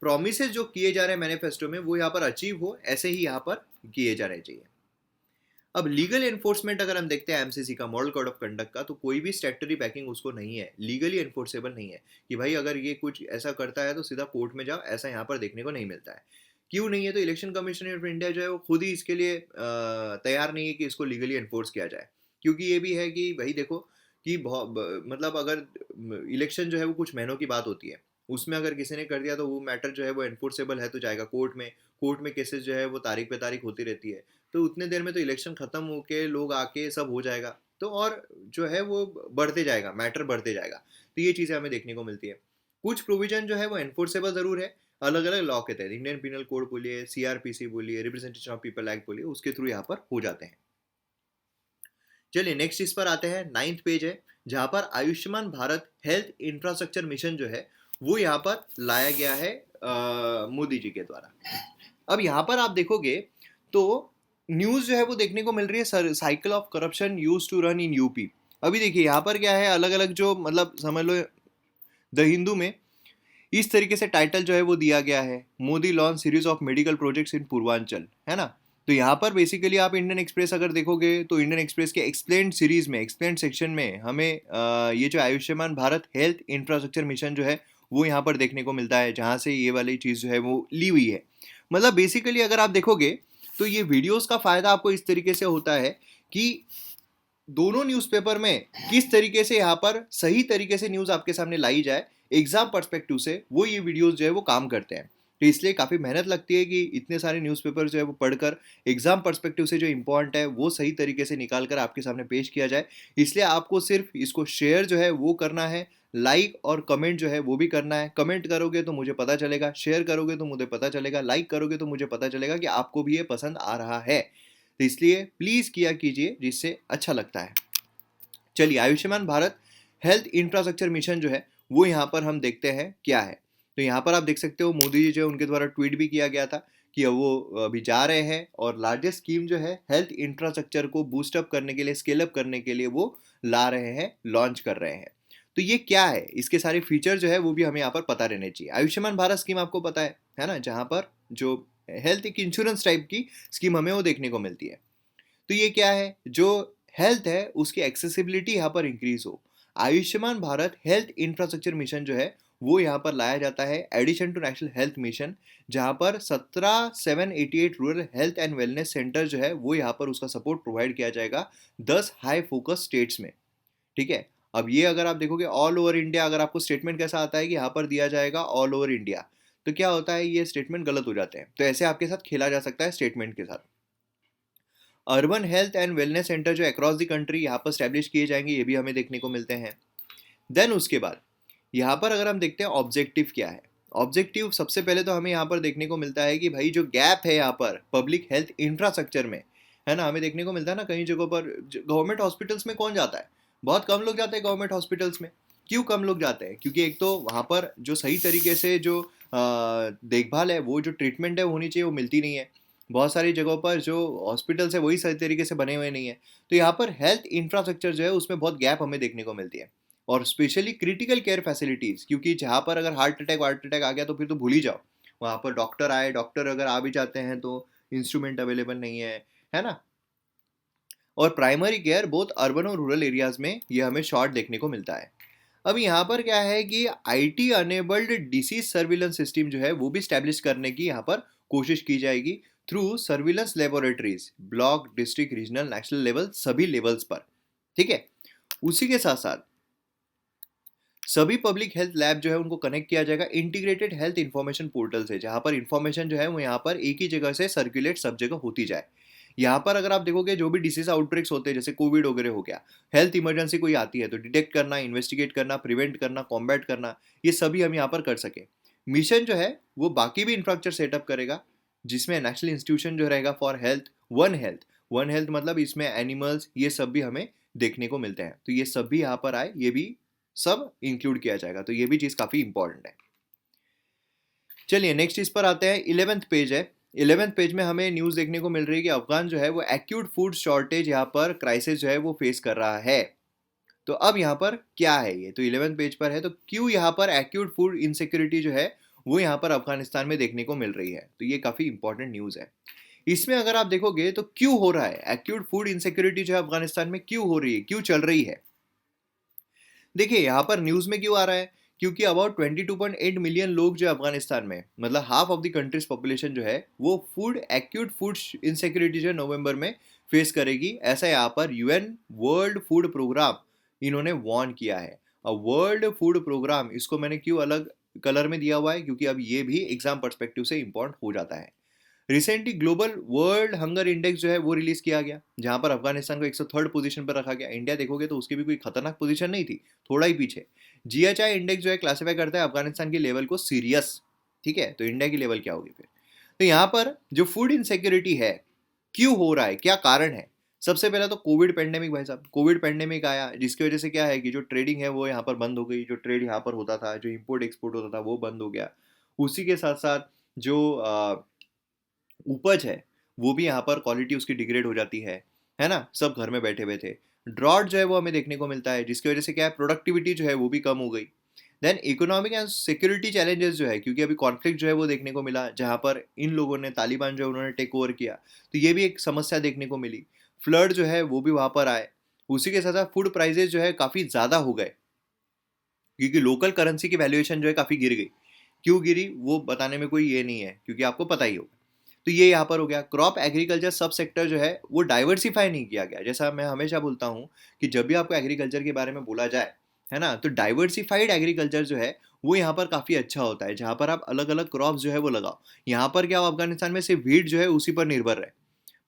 प्रोमिसेस जो किए जा रहे हैं मैनिफेस्टो में वो यहाँ पर अचीव हो, ऐसे ही यहाँ पर किए जाने चाहिए। अब लीगल एनफोर्समेंट अगर हम देखते हैं एमसीसी का, मॉडल कोड ऑफ कंडक्ट का, तो कोई भी स्टैट्यूटरी बैकिंग उसको नहीं है, लीगली एनफोर्सेबल नहीं है कि भाई अगर ये कुछ ऐसा करता है तो सीधा कोर्ट में जाओ, ऐसा यहाँ पर देखने को नहीं मिलता है। क्यों नहीं है, तो इलेक्शन कमीशन ऑफ इंडिया जो है वो खुद ही इसके लिए तैयार नहीं है कि इसको लीगली एनफोर्स किया जाए। क्योंकि ये भी है कि भाई देखो कि मतलब अगर इलेक्शन जो है वो कुछ महीनों की बात होती है, उसमें अगर किसी ने कर दिया तो वो मैटर जो है वो एनफोर्सेबल है तो जाएगा कोर्ट में। कोर्ट में केसेस जो है वो तारीख पे तारीख होती रहती है, तो उतने देर में तो इलेक्शन खत्म होके लोग आके सब हो जाएगा, तो और जो है वो बढ़ते जाएगा, मैटर बढ़ते जाएगा। तो ये चीज़ें हमें देखने को मिलती है। कुछ प्रोविजन जो है वो एनफोर्सेबल ज़रूर है, अलग अलग लॉ के तहत, इंडियन पिनल कोड बोलिए, सीआरपीसी बोलिए, रिप्रेजेंटेशन ऑफ पीपल एक्ट बोलिए, उसके थ्रू यहाँ पर हो जाते हैं। चलिए नेक्स्ट इस पर आते हैं, 9th पेज है जहाँ पर Ayushman Bharat health infrastructure mission जो है वो यहाँ पर लाया गया है मोदी जी के द्वारा। अब यहाँ पर आप देखोगे तो न्यूज़ जो है वो देखने को मिल रही है, cycle of corruption use to run in UP. अभी देखिए यहाँ पर क्या है, अलग अलग जो मतलब समझ लो द हिंदू में इस तरीके से टाइटल जो है वो दिया गया है, Modi launch series of medical projects in Purvanchal, है ना। तो यहाँ पर बेसिकली आप इंडियन एक्सप्रेस अगर देखोगे तो इंडियन एक्सप्रेस के एक्सप्लेन्ड सीरीज में, एक्सप्लेन्ड सेक्शन में हमें ये जो Ayushman Bharat health infrastructure mission जो है वो यहाँ पर देखने को मिलता है, जहाँ से ये वाली चीज़ जो है वो ली हुई है। मतलब बेसिकली अगर आप देखोगे तो ये वीडियोस का फ़ायदा आपको इस तरीके से होता है कि दोनों न्यूज़पेपर में किस तरीके से यहाँ पर सही तरीके से न्यूज़ आपके सामने लाई जाए एग्जाम पर्सपेक्टिव से, वो ये वीडियोस जो है वो काम करते हैं। तो इसलिए काफ़ी मेहनत लगती है कि इतने सारे न्यूज़पेपर जो है वो पढ़कर एग्जाम पर्सपेक्टिव से जो इम्पोर्टेंट है वो सही तरीके से निकाल कर आपके सामने पेश किया जाए। इसलिए आपको सिर्फ इसको शेयर जो है वो करना है, लाइक और कमेंट जो है वो भी करना है। कमेंट करोगे तो मुझे पता चलेगा, शेयर करोगे तो मुझे पता चलेगा, लाइक करोगे तो मुझे पता चलेगा कि आपको भी ये पसंद आ रहा है। तो इसलिए प्लीज़ किया कीजिए जिससे अच्छा लगता है। चलिए Ayushman Bharat health infrastructure mission जो है वो यहाँ पर हम देखते हैं क्या है। तो यहाँ पर आप देख सकते हो मोदी जी जो उनके द्वारा ट्वीट भी किया गया था कि वो अभी जा रहे हैं और लार्जेस्ट स्कीम जो है हेल्थ इंफ्रास्ट्रक्चर को बूस्ट अप करने के लिए, स्केल अप करने के लिए वो ला रहे हैं, लॉन्च कर रहे हैं। तो ये क्या है, इसके सारे फीचर जो है वो भी हमें यहाँ पर पता रहने चाहिए। आयुष्मान भारत स्कीम आपको पता है ना, जहाँ पर जो हेल्थ एक इंश्योरेंस टाइप की स्कीम हमें वो देखने को मिलती है। तो ये क्या है, जो हेल्थ है उसकी एक्सेसिबिलिटी यहाँ पर इंक्रीज हो। Ayushman Bharat health infrastructure mission जो है वो यहाँ पर लाया जाता है addition to national health mission, जहाँ पर 17,788 rural health and wellness centre जो है वो यहाँ पर उसका सपोर्ट प्रोवाइड किया जाएगा 10 हाई फोकस स्टेट्स में। ठीक है, अब ये अगर आप देखोगे ऑल ओवर इंडिया, अगर आपको स्टेटमेंट कैसा आता है कि यहाँ पर दिया जाएगा ऑल ओवर इंडिया, तो क्या होता है ये स्टेटमेंट गलत हो जाते हैं। तो ऐसे आपके साथ खेला जा सकता है स्टेटमेंट के साथ। Urban health and wellness centre जो अक्रॉस द कंट्री यहाँ पर स्टैब्लिश किए जाएंगे, ये भी हमें देखने को मिलते हैं। देन उसके बाद यहाँ पर अगर हम देखते हैं ऑब्जेक्टिव क्या है, ऑब्जेक्टिव सबसे पहले तो हमें यहाँ पर देखने को मिलता है कि भाई जो गैप है यहाँ पर पब्लिक हेल्थ इंफ्रास्ट्रक्चर में, है ना, हमें देखने को मिलता है ना कई जगहों पर। गवर्नमेंट हॉस्पिटल्स में कौन जाता है? बहुत कम लोग जाते हैं गवर्नमेंट हॉस्पिटल्स में। क्यों कम लोग जाते हैं? क्योंकि एक तो वहाँ पर जो सही तरीके से जो देखभाल है, वो जो ट्रीटमेंट है होनी चाहिए, वो मिलती नहीं है। बहुत सारी जगहों पर जो हॉस्पिटल्स है वही सही तरीके से बने हुए नहीं है। तो यहाँ पर हेल्थ इंफ्रास्ट्रक्चर जो है उसमें बहुत गैप हमें देखने को मिलती है। और स्पेशली क्रिटिकल केयर फैसिलिटीज़, क्योंकि जहाँ पर अगर हार्ट अटैक आ गया तो फिर तो भूल ही जाओ। वहाँ पर डॉक्टर आए, डॉक्टर अगर आ भी जाते हैं तो इंस्ट्रूमेंट अवेलेबल नहीं है ना। और प्राइमरी केयर बोथ अर्बन और रूरल एरियाज में ये हमें शॉर्ट देखने को मिलता है। अब यहाँ पर क्या है कि IT enabled disease surveillance system जो है वो भी स्टैब्लिश करने की यहाँ पर कोशिश की जाएगी through surveillance laboratories, block, district, regional, national level, सभी लेवल्स पर। ठीक है। उसी के साथ साथ सभी पब्लिक हेल्थ लैब जो है उनको कनेक्ट किया जाएगा इंटीग्रेटेड हेल्थ इंफॉर्मेशन पोर्टल से, जहां पर इंफॉर्मेशन जो है वो यहाँ पर एक ही जगह से सर्कुलेट सब जगह होती जाए। यहाँ पर अगर आप देखोगे जो भी डिसीज आउटब्रेक्स होते हैं, जैसे कोविड वगैरह हो गया, हेल्थ इमरजेंसी कोई आती है तो डिटेक्ट करना, इन्वेस्टिगेट करना, प्रिवेंट करना, कॉम्बैट करना, ये सभी हम यहाँ पर कर सके। मिशन जो है वो बाकी भी इंफ्रास्ट्रक्चर सेटअप करेगा, जिसमें नेशनल इंस्टीट्यूशन जो रहेगा फॉर हेल्थ, वन हेल्थ मतलब इसमें एनिमल्स, ये सब भी हमें देखने को मिलते हैं। तो ये सब भी यहाँ पर आए, ये भी सब इंक्लूड किया जाएगा। तो ये भी चीज़ काफ़ी इंपॉर्टेंट है। चलिए नेक्स्ट इस पर आते हैं। 11th पेज है। 11th पेज में हमें न्यूज़ देखने को मिल रही है कि अफगान जो है वो एक्यूट फूड शॉर्टेज यहाँ पर क्राइसिस जो है वो फेस कर रहा है। तो अब यहाँ पर क्या है ये, तो 11th पेज पर है। तो क्यों यहाँ पर एक्यूट फूड इनसिक्योरिटी जो है वो यहाँ पर अफगानिस्तान में देखने को मिल रही है, तो ये काफ़ी इंपॉर्टेंट न्यूज़ है। इसमें अगर आप देखोगे तो क्यों हो रहा है एक्यूट फूड इनसिक्योरिटी जो है अफगानिस्तान में, क्यों हो रही है, क्यों चल रही है? देखिए यहाँ पर न्यूज़ में क्यों आ रहा है, क्योंकि अबाउट 22.8 मिलियन लोग जो है अफगानिस्तान में, मतलब half of the countries population जो है वो एक्यूट फूड इनसिक्योरिटी जो है नवंबर में फेस करेगी, ऐसा यहाँ पर यूएन वर्ल्ड फूड प्रोग्राम इन्होंने वार्न किया है। अब वर्ल्ड फूड प्रोग्राम, इसको मैंने क्यों अलग कलर में दिया हुआ है, क्योंकि अब ये भी एग्जाम पर्सपेक्टिव से इंपॉर्टेंट हो जाता है। Recently global world hunger index जो है वो रिलीज किया गया, जहां पर अफगानिस्तान को 103rd पोजीशन पर रखा गया। इंडिया देखोगे तो उसकी भी कोई खतरनाक पोजीशन नहीं थी, थोड़ा ही पीछे। जीएचआई इंडेक्स जो है क्लासिफाई करता है अफगानिस्तान के लेवल को सीरियस। ठीक है, तो इंडिया की लेवल क्या होगी फिर? तो यहाँ पर जो फूड इनसिक्योरिटी है, क्यों हो रहा है, क्या कारण है? सबसे पहला तो कोविड पेंडेमिक। भाई साहब, कोविड पेंडेमिक आया, जिसकी वजह से क्या है कि जो ट्रेडिंग है वो यहाँ पर बंद हो गई। जो ट्रेड यहाँ पर होता था, जो इम्पोर्ट एक्सपोर्ट होता था, वो बंद हो गया। उसी के साथ साथ जो उपज है वो भी यहाँ पर क्वालिटी उसकी डिग्रेड हो जाती है ना। सब घर में बैठे हुए थे। ड्रॉट जो है वो हमें देखने को मिलता है, जिसकी वजह से क्या है, प्रोडक्टिविटी जो है वो भी कम हो गई। Then economic and security challenges जो है, क्योंकि अभी कॉन्फ्लिक्ट जो है वो देखने को मिला, जहाँ पर इन लोगों ने, तालिबान जो है उन्होंने टेक ओवर किया, तो ये भी एक समस्या देखने को मिली। फ्लड जो है वो भी वहाँ पर आए। उसी के साथ साथ फूड प्राइजेस जो है काफ़ी ज़्यादा हो गए, क्योंकि लोकल करेंसी की वैल्यूएशन जो है काफ़ी गिर गई। क्यों गिरी वो बताने में कोई ये नहीं है, क्योंकि आपको पता ही होगा। तो ये यहाँ पर हो गया। क्रॉप एग्रीकल्चर सब सेक्टर जो है वो डाइवर्सिफाई नहीं किया गया। जैसा मैं हमेशा बोलता हूँ कि जब भी आपको एग्रीकल्चर के बारे में बोला जाए, है ना, तो डाइवर्सिफाइड एग्रीकल्चर जो है वो यहाँ पर काफ़ी अच्छा होता है, जहाँ पर आप अलग अलग क्रॉप्स जो है वो लगाओ। यहाँ पर क्या हो, अफगानिस्तान में सिर्फ व्हीट जो है उसी पर निर्भर रहे,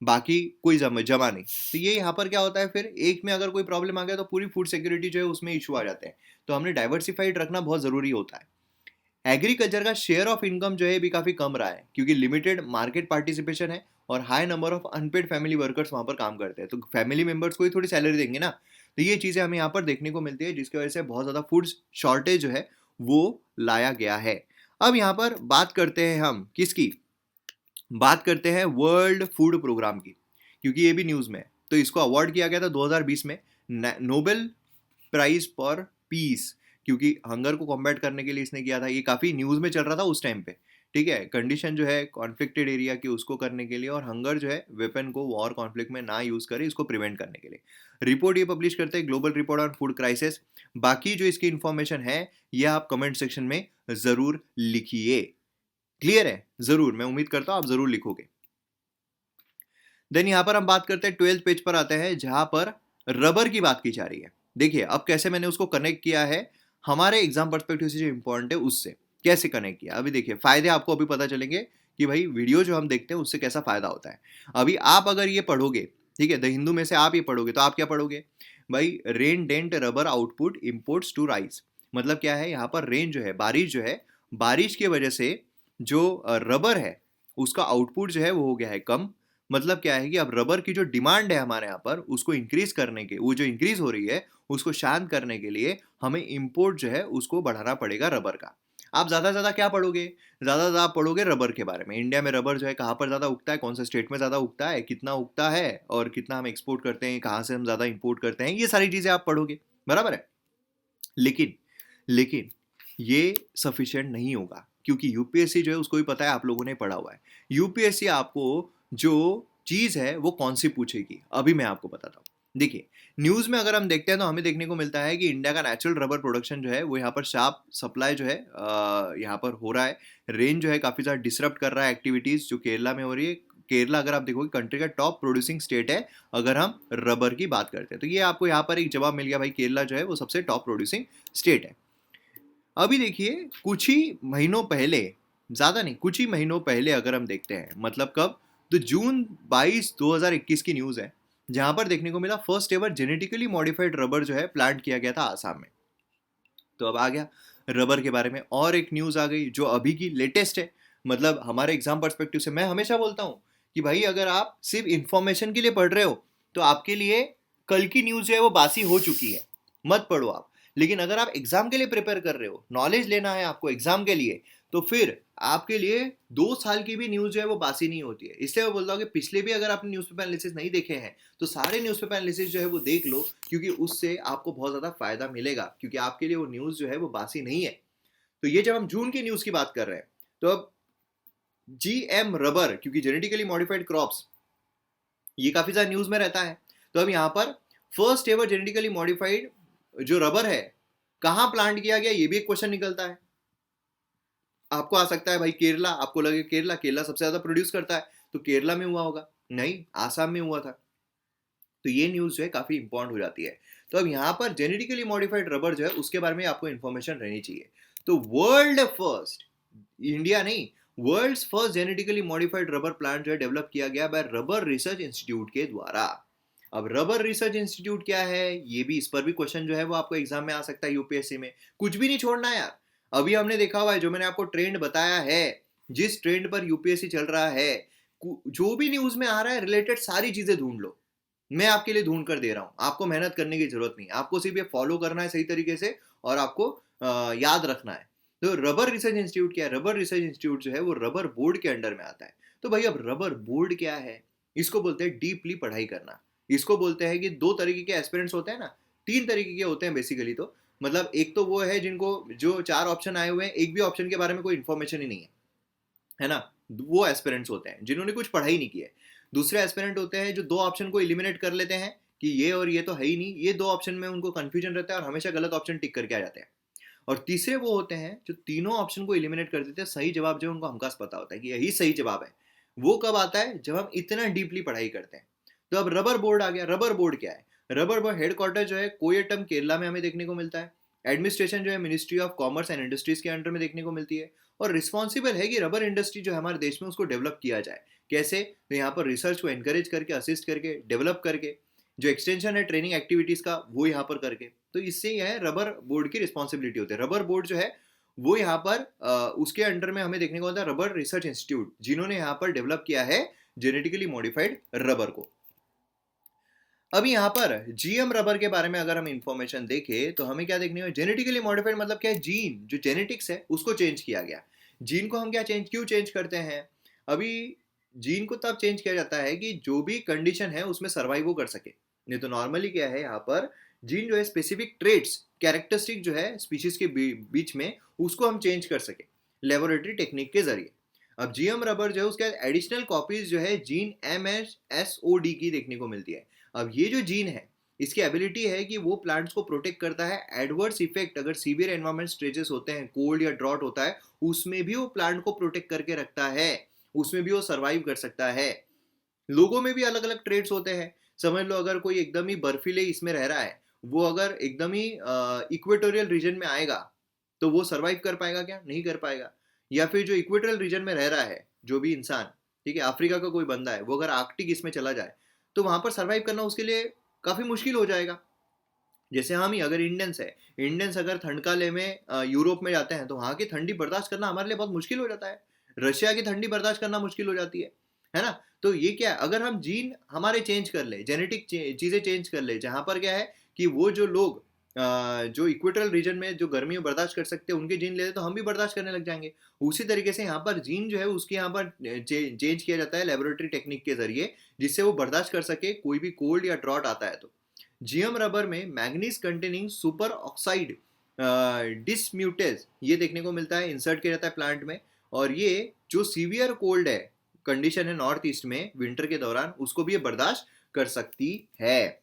बाकी कोई जमा नहीं। तो ये यहाँ पर क्या होता है, फिर एक में अगर कोई प्रॉब्लम आ गया तो पूरी फूड सिक्योरिटी जो है उसमें इशू आ जाते हैं। तो हमने डाइवर्सिफाइड रखना बहुत ज़रूरी होता है। एग्रीकल्चर का शेयर ऑफ इनकम जो है भी काफ़ी कम रहा है, क्योंकि लिमिटेड मार्केट पार्टिसिपेशन है और high number of unpaired family workers वहाँ पर काम करते हैं। तो फैमिली मेंबर्स को ही थोड़ी सैलरी देंगे ना। तो ये चीज़ें हमें यहाँ पर देखने को मिलती है, जिसकी वजह से बहुत ज़्यादा फूड शॉर्टेज जो है वो लाया गया है। अब यहाँ पर बात करते हैं हम किसकी, बात करते हैं वर्ल्ड फूड प्रोग्राम की, क्योंकि ये भी न्यूज़ में है। तो इसको अवार्ड किया गया था 2020 में नोबेल प्राइज फॉर पीस, क्योंकि हंगर को कॉम्बैट करने के लिए इसने किया था। ये काफ़ी न्यूज़ में चल रहा था उस टाइम पे। ठीक है, कंडीशन जो है कॉन्फ्लिक्टेड एरिया की उसको करने के लिए, और हंगर जो है वेपन को वॉर कॉन्फ्लिक्ट में ना यूज़ करे, इसको प्रिवेंट करने के लिए। रिपोर्ट ये पब्लिश करते हैं global report on food crisis. बाकी जो इसकी इन्फॉर्मेशन है ये आप कमेंट सेक्शन में ज़रूर लिखिए। क्लियर है? ज़रूर, मैं उम्मीद करता हूँ आप ज़रूर लिखोगे। देन यहाँ पर हम बात करते हैं 12th पेज पर आते हैं, जहाँ पर रबर की बात की जा रही है। देखिए अब कैसे मैंने उसको कनेक्ट किया है हमारे एग्जाम पर्सपेक्टिव से, जो इंपॉर्टेंट है उससे कैसे कनेक्ट किया। अभी देखिए फायदे आपको अभी पता चलेंगे कि भाई वीडियो जो हम देखते हैं उससे कैसा फायदा होता है। अभी आप अगर ये पढ़ोगे, ठीक है, द हिंदू में से आप ये पढ़ोगे, तो आप क्या पढ़ोगे भाई, rain dent rubber output imports to rice. मतलब क्या है, यहाँ पर रेन जो है, बारिश जो है बारिश की वजह से जो रबर है उसका आउटपुट जो है वो हो गया है कम। मतलब क्या है कि अब रबर की जो डिमांड है हमारे यहाँ पर उसको इंक्रीज करने के, वो जो इंक्रीज हो रही है उसको शांत करने के लिए हमें इंपोर्ट जो है उसको बढ़ाना पड़ेगा रबर का। आप ज़्यादा से ज़्यादा क्या पढ़ोगे? ज़्यादा से ज़्यादा पढ़ोगे रबर के बारे में। इंडिया में रबर जो है कहाँ पर ज़्यादा उगता है, कौन से स्टेट में ज़्यादा उगता है, कितना उगता है और कितना हम एक्सपोर्ट करते हैं, कहाँ से हम ज़्यादा इंपोर्ट करते हैं, ये सारी चीज़ें आप पढ़ोगे, बराबर है। लेकिन लेकिन ये सफिशिएंट नहीं होगा, क्योंकि यूपीएससी जो है उसको भी पता है, आप लोगों ने पढ़ा हुआ है। यूपीएससी आपको जो चीज़ है वो कौन सी पूछेगी, अभी मैं आपको बताता हूँ। देखिए, न्यूज़ में अगर हम देखते हैं तो हमें देखने को मिलता है कि इंडिया का नेचुरल रबर प्रोडक्शन जो है वो यहाँ पर शार्प सप्लाई जो है यहाँ पर हो रहा है। रेन जो है काफ़ी ज़्यादा डिसरप्ट कर रहा है एक्टिविटीज़ जो केरला में हो रही है। केरला अगर आप देखोगे कंट्री का टॉप प्रोड्यूसिंग स्टेट है अगर हम रबर की बात करते हैं, तो ये आपको यहाँ पर एक जवाब मिल गया भाई, केरला जो है वो सबसे टॉप प्रोड्यूसिंग स्टेट है। अभी देखिए, कुछ ही महीनों पहले, ज़्यादा नहीं, कुछ ही महीनों पहले अगर हम देखते हैं, मतलब कब, तो जून 22 2021 की न्यूज़ है, जहां पर देखने को मिला first ever genetically modified rubber जो है प्लांट किया गया था आसाम में। तो अब आ गया रबर के बारे में और एक न्यूज़ आ गई जो अभी की लेटेस्ट है। मतलब हमारे एग्जाम पर्सपेक्टिव से मैं हमेशा बोलता हूँ कि भाई अगर आप सिर्फ इंफॉर्मेशन के लिए पढ़ रहे हो तो आपके लिए कल की न्यूज़ जो है वो बासी हो चुकी है, मत पढ़ो आप। लेकिन अगर आप एग्जाम के लिए प्रिपेयर कर रहे हो, नॉलेज लेना है आपको एग्जाम के लिए, तो फिर आपके लिए 2 साल की भी न्यूज़ जो है वो बासी नहीं होती है। इसलिए मैं बोलता हूँ कि पिछले भी अगर आपने न्यूज़पेपर एनालिसिस नहीं देखे हैं तो सारे न्यूज़पेपर एनालिसिस जो है वो देख लो, क्योंकि उससे आपको बहुत ज़्यादा फायदा मिलेगा, क्योंकि आपके लिए वो न्यूज़ जो है वो बासी नहीं है। तो ये जब हम जून की न्यूज़ की बात कर रहे हैं, तो अब जीएम रबर, क्योंकि जेनेटिकली मॉडिफाइड क्रॉप्स ये काफ़ी ज़्यादा न्यूज़ में रहता है, तो अब यहाँ पर फर्स्ट एवर जेनेटिकली मॉडिफाइड जो रबर है कहाँ प्लांट किया गया, ये भी एक क्वेश्चन निकलता है। आपको आ सकता है भाई केरला, आपको लगे केरला, केरला सबसे ज्यादा प्रोड्यूस करता है तो केरला में हुआ होगा, नहीं, आसाम में हुआ था। तो ये न्यूज़ जो है काफ़ी इंपॉर्टेंट हो जाती है। तो अब यहाँ पर जेनेटिकली मॉडिफाइड रबर जो है उसके बारे में आपको इन्फॉर्मेशन रहनी चाहिए। तो वर्ल्ड फर्स्ट, इंडिया नहीं, world first genetically modified rubber plant जो है डेवलप किया गया बाय रबर रिसर्च इंस्टीट्यूट के द्वारा। अब रबर रिसर्च इंस्टीट्यूट क्या है, ये भी, इस पर भी क्वेश्चन जो है वो आपको एग्जाम में आ सकता है यूपीएससी में। कुछ भी नहीं छोड़ना यार। अभी हमने देखा हुआ है, जो मैंने आपको ट्रेंड बताया है, जिस ट्रेंड पर यूपीएससी चल रहा है, जो भी न्यूज में आ रहा है रिलेटेड सारी चीजें ढूंढ लो। मैं आपके लिए ढूंढ कर दे रहा हूँ, आपको मेहनत करने की जरूरत नहीं, आपको सिर्फ ये फॉलो करना है सही तरीके से और आपको याद रखना है। तो रबर रिसर्च इंस्टीट्यूट क्या है? रबर रिसर्च इंस्टीट्यूट जो है वो रबर बोर्ड के अंडर में आता है। तो भाई अब रबर बोर्ड क्या है? इसको बोलते हैं डीपली पढ़ाई करना। इसको बोलते हैं कि 2 तरीके के एस्पिरेंट्स होते हैं ना, 3 तरीके के होते हैं बेसिकली। तो मतलब एक तो वो है जिनको जो 4 ऑप्शन आए हुए हैं, एक भी ऑप्शन के बारे में कोई इन्फॉर्मेशन ही नहीं है ना, वो एस्पिरेंट्स होते हैं जिन्होंने कुछ पढ़ाई नहीं की है। दूसरे एस्पिरेंट होते हैं जो 2 ऑप्शन को एलिमिनेट कर लेते हैं कि ये और ये तो है ही नहीं, ये 2 ऑप्शन में उनको कंफ्यूजन रहता है और हमेशा गलत ऑप्शन टिक करके आ जाते हैं। और तीसरे वो होते हैं जो तीनों ऑप्शन को एलिमिनेट कर देते हैं, सही जवाब जो उनको हमखास पता होता है कि यही सही जवाब है। वो कब आता है? जब हम इतना डीपली पढ़ाई करते हैं। तो अब रबर बोर्ड आ गया। रबर बोर्ड क्या है? रबर बोर्ड हेडक्वार्टर जो है कोयटम केरला में हमें देखने को मिलता है। एडमिनिस्ट्रेशन जो है ministry of commerce and industries के अंडर में देखने को मिलती है। और रिस्पॉन्सिबल है कि रबर इंडस्ट्री जो है हमारे देश में उसको डेवलप किया जाए। कैसे? तो यहाँ पर रिसर्च को एनकरेज करके, असिस्ट करके, डेवलप करके, जो एक्सटेंशन है ट्रेनिंग एक्टिविटीज का वो यहाँ पर करके। तो इससे यह है रबर बोर्ड की रिस्पॉन्सिबिलिटी होती है। रबर बोर्ड जो है वो यहाँ पर उसके अंडर में हमें देखने को मिलता है रबर रिसर्च इंस्टीट्यूट, जिन्होंने यहाँ पर डेवलप किया है जेनेटिकली मॉडिफाइड रबर को। अभी यहाँ पर जीएम रबर के बारे में अगर हम इंफॉर्मेशन देखें तो हमें क्या देखने को, जेनेटिकली मॉडिफाइड मतलब क्या है? जीन, जो जेनेटिक्स है उसको चेंज किया गया। जीन को हम क्या क्यों चेंज करते हैं? अभी जीन को तब चेंज किया जाता है कि जो भी कंडीशन है उसमें सर्वाइव वो कर सके। नहीं तो नॉर्मली क्या है, यहाँ पर जीन जो है स्पेसिफिक ट्रेट्स, कैरेक्टरिस्टिक जो है स्पीशीज के बीच में, उसको हम चेंज कर सके लेबोरेटरी टेक्निक के जरिए। अब जीएम रबर जो है उसके एडिशनल कॉपीज जो है जीन MSSOD की देखने को मिलती है। अब ये जो जीन है इसकी एबिलिटी है कि वो प्लांट्स को प्रोटेक्ट करता है एडवर्स इफेक्ट, अगर सीवियर एनवायरमेंट स्ट्रेसेस होते हैं, कोल्ड या ड्रॉट होता है, उसमें भी वो प्लांट को प्रोटेक्ट करके रखता है, उसमें भी वो सर्वाइव कर सकता है। लोगों में भी अलग अलग ट्रेड्स होते हैं। समझ लो अगर कोई एकदम ही बर्फीले इसमें रह रहा है, वो अगर एकदम ही इक्वेटोरियल रीजन में आएगा तो वो सर्वाइव कर पाएगा क्या? नहीं कर पाएगा। या फिर जो इक्वेटोरियल रीजन में रह रहा है जो भी इंसान, ठीक है, अफ्रीका का कोई बंदा है, वो अगर आर्कटिक इसमें चला जाए तो वहां पर सर्वाइव करना उसके लिए काफी मुश्किल हो जाएगा। जैसे हम ही अगर इंडियंस है, इंडियंस अगर ठंड काले में यूरोप में जाते हैं तो वहाँ की ठंडी बर्दाश्त करना हमारे लिए बहुत मुश्किल हो जाता है। रशिया की ठंडी बर्दाश्त करना मुश्किल हो जाती है ना? तो ये क्या है, अगर हम जीन हमारे चेंज कर ले, जेनेटिक चीज़ें चेंज कर ले, जहाँ पर क्या है कि वो जो लोग जो इक्वेटोरियल रीजन में जो गर्मी बर्दाश्त कर सकते हैं उनके जीन ले तो हम भी बर्दाश्त करने लग जाएंगे। उसी तरीके से यहाँ पर जीन जो है उसके यहाँ पर चेंज किया जाता है लेबोरेटरी टेक्निक के जरिए, जिससे वो बर्दाश्त कर सके कोई भी कोल्ड या ड्रॉट आता है तो। जीएम रबर में manganese containing super oxide dismutase ये देखने को मिलता है, इंसर्ट किया जाता है प्लांट में। और ये जो सीवियर कोल्ड है कंडीशन है नॉर्थ ईस्ट में विंटर के दौरान, उसको भी ये बर्दाश्त कर सकती है।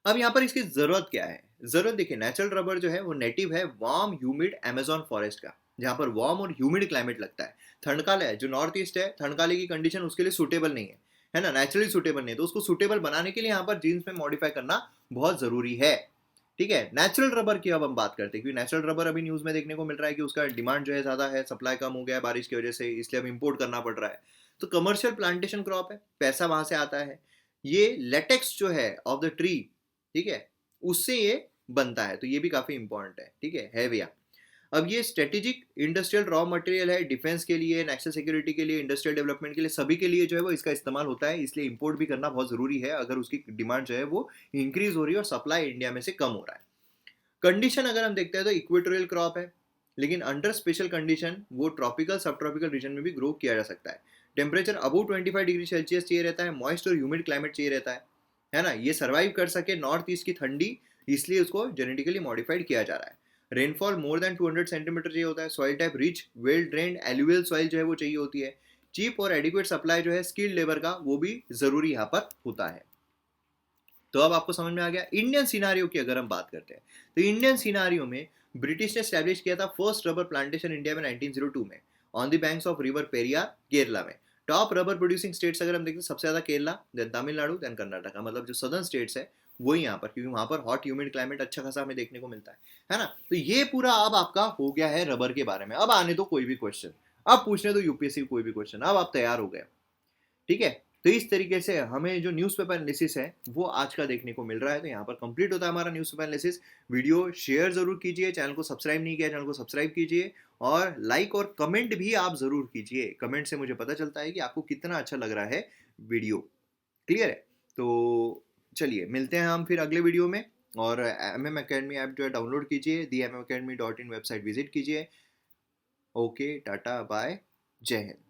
अब यहाँ पर इसकी जरूरत क्या है? जरूरत देखिए, नेचुरल रबर जो है वो नेटिव है वार्म ह्यूमिड अमेजोन फॉरेस्ट का, जहाँ पर वार्म और ह्यूमिड क्लाइमेट लगता है। ठंडकाल है जो नॉर्थ ईस्ट है, ठंडकाले की कंडीशन उसके लिए सूटेबल नहीं है ना, नेचुरली सूटेबल नहीं है, तो उसको सूटेबल बनाने के लिए यहाँ पर जीन्स में मॉडिफाई करना बहुत जरूरी है। ठीक है, नेचुरल रबर की अब हम बात करते हैं, क्योंकि नेचुरल रबर अभी न्यूज में देखने को मिल रहा है कि उसका डिमांड जो है ज्यादा है, सप्लाई कम हो गया है बारिश की वजह से, इसलिए अब इंपोर्ट करना पड़ रहा है। तो कमर्शियल प्लांटेशन क्रॉप है, पैसा वहां से आता है। ये लेटेक्स जो है ऑफ द ट्री, ठीक है, उससे ये बनता है, तो ये भी काफी इंपॉर्टेंट है। ठीक है भैया। अब ये स्ट्रेटेजिक इंडस्ट्रियल रॉ मटेरियल है, डिफेंस के लिए, नेशनल सिक्योरिटी के लिए, इंडस्ट्रियल डेवलपमेंट के लिए, सभी के लिए जो है वो इसका इस्तेमाल होता है, इसलिए इंपोर्ट भी करना बहुत जरूरी है अगर उसकी डिमांड जो है वो इंक्रीज हो रही है और सप्लाई इंडिया में से कम हो रहा है। कंडीशन अगर हम देखते हैं तो इक्वेटोरियल क्रॉप है, लेकिन अंडर स्पेशल कंडीशन वो ट्रॉपिकल सब ट्रॉपिकल रीजन में भी ग्रो किया जा सकता है। टेम्परेचर अबव 25 डिग्री सेल्सियस चाहिए रहता है, मॉइस्ट और ह्यूमिड क्लाइमेट चाहिए रहता है ना, ये सर्वाइव कर सके नॉर्थ ईस्ट की ठंडी, इसलिए उसको जेनेटिकली मॉडिफाइड किया जा रहा है। रेनफॉल मोर देन 200 सेंटीमीटर चाहिए होता है, soil type rich well drained alluvial soil जो है वो चाहिए होती है। चीप और एडिक्वेट सप्लाई जो है स्किल्ड लेबर का वो भी जरूरी यहाँ पर होता है। तो अब आपको समझ में आ गया। इंडियन सिनारियो की अगर हम बात करते हैं तो इंडियन सिनारियो में ब्रिटिश ने स्टैब्लिश किया था फर्स्ट रबर प्लांटेशन इंडिया में 1902 में on the banks of river Periyar Kerala में। टॉप रबर प्रोड्यूसिंग स्टेट्स अगर हम देखते हैं, सबसे ज्यादा केरला, देन तमिलनाडु, देन कर्नाटका, मतलब जो सदर्न स्टेट्स है वही यहाँ पर, क्योंकि वहां पर हॉट ह्यूमिड क्लाइमेट अच्छा खासा हमें देखने को मिलता है ना। तो ये पूरा अब आपका हो गया है रबर के बारे में। अब आने दो कोई भी क्वेश्चन, अब पूछने दो यूपीएससी कोई भी क्वेश्चन, अब आप तैयार हो गए। ठीक है, तो इस तरीके से हमें जो न्यूज़पेपर एनालिसिस है वो आज का देखने को मिल रहा है। तो यहाँ पर कंप्लीट होता है हमारा न्यूज़पेपर एनालिसिस। वीडियो शेयर जरूर कीजिए, चैनल को सब्सक्राइब नहीं किया चैनल को सब्सक्राइब कीजिए, और लाइक और कमेंट भी आप जरूर कीजिए। कमेंट से मुझे पता चलता है कि आपको कितना अच्छा लग रहा है वीडियो। क्लियर है? तो चलिए मिलते हैं हम फिर अगले वीडियो में। और MM Academy ऐप जो है डाउनलोड कीजिए, theMMAcademy.in वेबसाइट विजिट कीजिए। ओके, टाटा बाय, जय हिंद।